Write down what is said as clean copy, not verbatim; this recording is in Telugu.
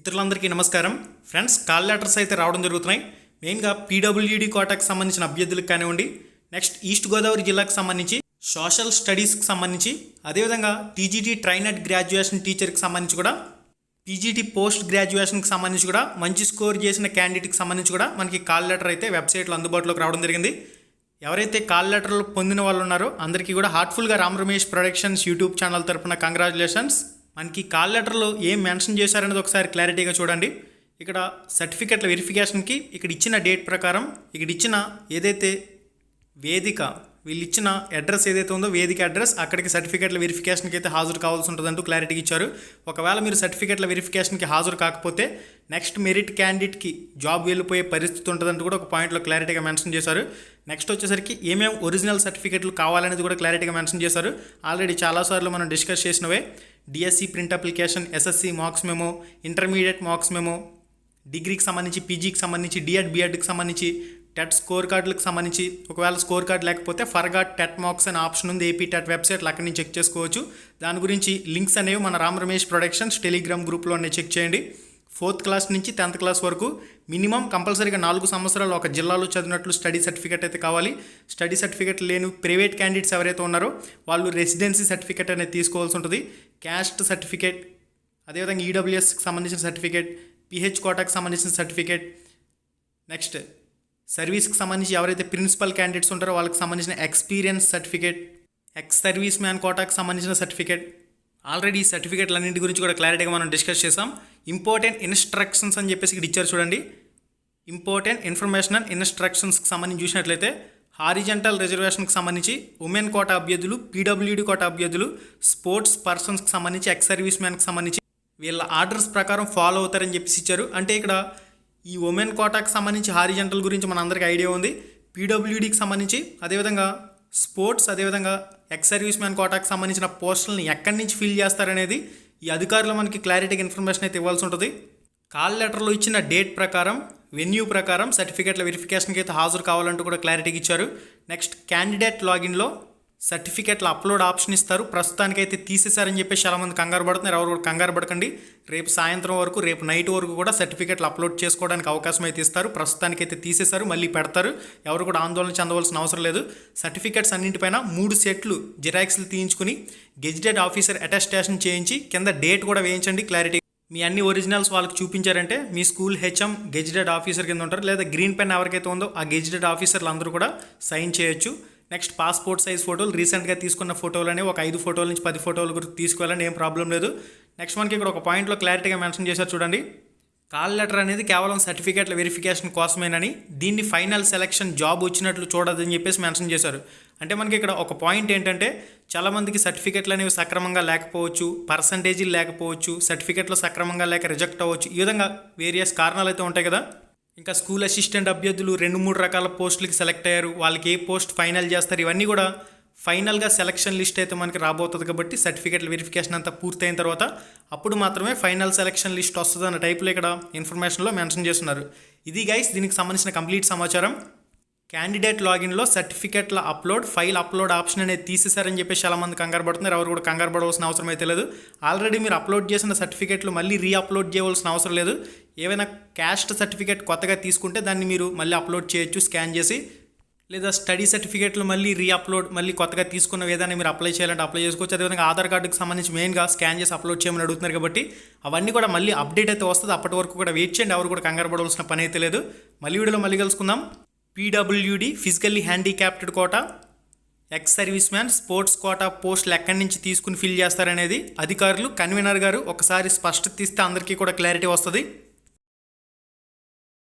మిత్రులందరికీ నమస్కారం ఫ్రెండ్స్. కాల్ లెటర్స్ అయితే రావడం జరుగుతున్నాయి. మెయిన్గా పీడబ్ల్యూడీ కోటాకు సంబంధించిన అభ్యర్థులకు కానివ్వండి, నెక్స్ట్ ఈస్ట్ గోదావరి జిల్లాకు సంబంధించి సోషల్ స్టడీస్కి సంబంధించి, అదేవిధంగా టీజీటీ ట్రైనడ్ గ్రాడ్యుయేషన్ టీచర్కి సంబంధించి కూడా, పీజీటీ పోస్ట్ గ్రాడ్యుయేషన్కి సంబంధించి కూడా మంచి స్కోర్ చేసిన క్యాండిడేట్కి సంబంధించి కూడా మనకి కాల్ లెటర్ అయితే వెబ్సైట్లో అందుబాటులోకి రావడం జరిగింది. ఎవరైతే కాల్ లెటర్లు పొందిన వాళ్ళు ఉన్నారో అందరికీ కూడా హార్ట్ఫుల్గా Ram Ramesh productions YouTube channel తరపున కంగ్రాచులేషన్స్. మనకి కాల్ లెటర్లో ఏం మెన్షన్ చేశారనేది ఒకసారి క్లారిటీగా చూడండి. ఇక్కడ సర్టిఫికెట్ల వెరిఫికేషన్కి ఇక్కడ ఇచ్చిన డేట్ ప్రకారం, ఇక్కడ ఇచ్చిన ఏదైతే వేదిక వీళ్ళు ఇచ్చిన అడ్రస్ ఏదైతే ఉందో వేదిక అడ్రస్, అక్కడికి సర్టిఫికెట్ల వెరిఫికేషన్కి అయితే హాజరు కావాల్సి ఉంటుందంటూ క్లారిటీగా ఇచ్చారు. ఒకవేళ మీరు సర్టిఫికెట్ల వెరిఫికేషన్కి హాజరు కాకపోతే నెక్స్ట్ మెరిట్ క్యాండిడేట్కి జాబ్ వెళ్ళిపోయే పరిస్థితి ఉంటుందంటూ కూడా ఒక పాయింట్లో క్లారిటీగా మెన్షన్ చేశారు. నెక్స్ట్ వచ్చేసరికి ఏమేమి ఒరిజినల్ సర్టిఫికెట్లు కావాలనేది కూడా క్లారిటీగా మెన్షన్ చేశారు. ఆల్రెడీ చాలాసార్లు మనం డిస్కస్ చేసినవే. DSC print application, SSC marks memo, intermediate marks memo, డిగ్రీకి సంబంధించి, పీజీకి సంబంధించి, డిఎడ్ బిఎడ్కి సంబంధించి, టెట్ స్కోర్ కార్డులకు సంబంధించి, ఒకవేళ స్కోర్ కార్డు లేకపోతే ఫర్గాట్ టెట్ మార్క్స్ అనే ఆప్షన్ ఉంది ఏపీ టెట్ వెబ్సైట్లో, అక్కడి నుంచి చెక్ చేసుకోవచ్చు. దాని గురించి లింక్స్ అనేవి మన రామ్ రమేష్ ప్రొడక్షన్స్ టెలిగ్రామ్ గ్రూప్లోనే చెక్ చేయండి. 4th క్లాస్ నుంచి 10th క్లాస్ వరకు మినిమం కంపల్సరీగా 4 సంవత్సరాలు ఒక జిల్లాలో చదివినట్లు స్టడీ సర్టిఫికేట్ అయితే కావాలి. స్టడీ సర్టిఫికేట్ లేని ప్రైవేట్ క్యాండిడేట్స్ ఎవరైతే ఉన్నారో వాళ్ళు రెసిడెన్సీ సర్టిఫికేట్ అనేది తీసుకోవాల్సి ఉంటుంది. క్యాస్ట్ సర్టిఫికేట్, అదేవిధంగా ఈడబ్ల్యూఎస్కి సంబంధించిన సర్టిఫికేట్, పిహెచ్ కోటాకి సంబంధించిన సర్టిఫికేట్, నెక్స్ట్ సర్వీస్కి సంబంధించి ఎవరైతే ప్రిన్సిపల్ క్యాండిడేట్స్ ఉంటారో వాళ్ళకి సంబంధించిన experience certificate, ex service man కోటాకి సంబంధించిన సర్టిఫికేట్. ఆల్రెడీ ఈ సర్టిఫికేట్లు అన్నింటి గురించి కూడా క్లారిటీగా మనం డిస్కస్ చేసాం. ఇంపార్టెంట్ ఇన్స్ట్రక్షన్స్ అని చెప్పేసి ఇక్కడ ఇచ్చారు చూడండి. ఇంపార్టెంట్ ఇన్ఫర్మేషన్ అండ్ ఇన్స్ట్రక్షన్స్కి సంబంధించి చూసినట్లయితే హారిజంటల్ రిజర్వేషన్కి సంబంధించి ఉమెన్ కోటా అభ్యర్థులు, పీడబ్ల్యూడీ కోటా అభ్యర్థులు, స్పోర్ట్స్ పర్సన్స్కి సంబంధించి, ఎక్స్ సర్వీస్ మ్యాన్కి సంబంధించి వీళ్ళ ఆర్డర్స్ ప్రకారం ఫాలో అవుతారని చెప్పేసి ఇచ్చారు. అంటే ఇక్కడ ఈ ఉమెన్ కోటాకి సంబంధించి హారిజంటల్ గురించి మన అందరికీ ఐడియా ఉంది. పీడబ్ల్యూడీకి సంబంధించి, అదేవిధంగా స్పోర్ట్స్, అదేవిధంగా ఎక్స్ సర్వీస్ మ్యాన్ కోటాకి సంబంధించిన పోస్టులని ఎక్కడి నుంచి ఫిల్ చేస్తారనేది ఈ అధికారులు మనకి క్లారిటీగా ఇన్ఫర్మేషన్ అయితే ఇవ్వాల్సి ఉంటుంది. కాల్ లెటర్లో ఇచ్చిన డేట్ ప్రకారం, వెన్యూ ప్రకారం సర్టిఫికేట్ల వెరిఫికేషన్కి అయితే హాజరు కావాలంటూ కూడా క్లారిటీగా ఇచ్చారు. నెక్స్ట్ క్యాండిడేట్ లాగిన్లో సర్టిఫికేట్ల అప్లోడ్ ఆప్షన్ ఇస్తారు. ప్రస్తుతానికైతే తీసేశారని చెప్పేసి చాలామంది కంగారు పడుతున్నారు. ఎవరు కూడా కంగారు పడకండి. రేపు సాయంత్రం వరకు, రేపు నైట్ వరకు కూడా సర్టిఫికేట్లు అప్లోడ్ చేసుకోవడానికి అవకాశం అయితే ఇస్తారు. ప్రస్తుతానికైతే తీసేశారు, మళ్ళీ పెడతారు. ఎవరు కూడా ఆందోళన చెందవలసిన అవసరం లేదు. సర్టిఫికేట్స్ అన్నింటిపైన 3 సెట్లు జిరాక్స్లు తీయించుకుని గెజిటెడ్ ఆఫీసర్ అటెస్టేషన్ చేయించి కింద డేట్ కూడా వేయించండి. క్లారిటీ మీ అన్ని ఒరిజినల్స్ వాళ్ళకి చూపించారంటే మీ స్కూల్ హెచ్ఎం గెజిటెడ్ ఆఫీసర్ కింద ఉంటారు, లేదా గ్రీన్ పెన్ ఎవరికైతే ఉందో ఆ గెజిటెడ్ ఆఫీసర్లు అందరూ కూడా సైన్ చేయొచ్చు. నెక్స్ట్ పాస్పోర్ట్ సైజ్ ఫోటోలు, రీసెంట్గా తీసుకున్న ఫోటోలు అనేవి ఒక 5 ఫోటోల నుంచి 10 ఫోటోల గురించి తీసుకెళ్ళండి, ఏం ప్రాబ్లం లేదు. నెక్స్ట్ మనకి ఇక్కడ ఒక పాయింట్లో క్లారిటీగా మెన్షన్ చేశారు చూడండి. కాల్ లెటర్ అనేది కేవలం సర్టిఫికేట్ల వెరిఫికేషన్ కోసమేనని, దీన్ని ఫైనల్ సెలక్షన్ జాబ్ వచ్చినట్లు చూడదని చెప్పేసి మెన్షన్ చేశారు. అంటే మనకి ఇక్కడ ఒక పాయింట్ ఏంటంటే, చాలామందికి సర్టిఫికేట్లు అనేవి సక్రమంగా లేకపోవచ్చు, పర్సంటేజీలు లేకపోవచ్చు, సర్టిఫికేట్లు సక్రమంగా లేక రిజెక్ట్ అవ్వచ్చు. ఈ విధంగా వేరియస్ కారణాలు అయితే ఉంటాయి కదా. ఇంకా స్కూల్ అసిస్టెంట్ అభ్యర్థులు 2-3 రకాల పోస్టులకి సెలెక్ట్ అయ్యారు. వాళ్ళకి ఏ పోస్ట్ ఫైనల్ చేస్తారు, ఇవన్నీ కూడా ఫైనల్గా సెలక్షన్ లిస్ట్ అయితే మనకి రాబోతుంది. కాబట్టి సర్టిఫికేట్ల వెరిఫికేషన్ అంతా పూర్తయిన తర్వాత అప్పుడు మాత్రమే ఫైనల్ సెలక్షన్ లిస్ట్ వస్తుంది అన్న టైప్లో ఇక్కడ ఇన్ఫర్మేషన్లో మెన్షన్ చేస్తున్నారు. ఇది గైస్ దీనికి సంబంధించిన కంప్లీట్ సమాచారం. క్యాండిడేట్ లాగిన్లో సర్టిఫికేట్ల అప్లోడ్, ఫైల్ అప్లోడ్ ఆప్షన్ అనేది తీసేశారని చెప్పేసి చాలామంది కంగారు పడుతున్నారు. ఎవరు కూడా కంగారు పడవలసిన అవసరం అయితే లేదు. ఆల్రెడీ మీరు అప్లోడ్ చేసిన సర్టిఫికేట్లు మళ్ళీ రీఅప్లోడ్ చేయవలసిన అవసరం లేదు. ఏవైనా క్యాస్ట్ సర్టిఫికేట్ కొత్తగా తీసుకుంటే దాన్ని మీరు మళ్ళీ అప్లోడ్ చేయొచ్చు స్కాన్ చేసి, లేదా స్టడీ సర్టిఫికేట్లు మళ్ళీ రీఅప్లోడ్, మళ్ళీ కొత్తగా తీసుకున్న ఏదైనా మీరు అప్లై చేయాలంటే అప్లై చేసుకోవచ్చు. అదేవిధంగా ఆధార్ కార్డుకి సంబంధించి మెయిన్గా స్కాన్ చేసి అప్లోడ్ చేయమని అడుగుతున్నారు కాబట్టి అవన్నీ కూడా మళ్ళీ అప్డేట్ అయితే వస్తుంది. అప్పటి వరకు కూడా వెయిట్ చేయండి. ఎవరు కూడా కంగారు పడవలసిన పని అయితే లేదు. మళ్ళీ వీడియోలో మళ్ళీ కలుసుకుందాం. PWD physically handicapped quota, ex service man, sports quota పోస్టులు ఎక్కడి నుంచి తీసుకుని ఫిల్ చేస్తారనేది అధికారులు, కన్వీనర్ గారు ఒకసారి స్పష్టత ఇస్తే అందరికీ కూడా క్లారిటీ వస్తుంది.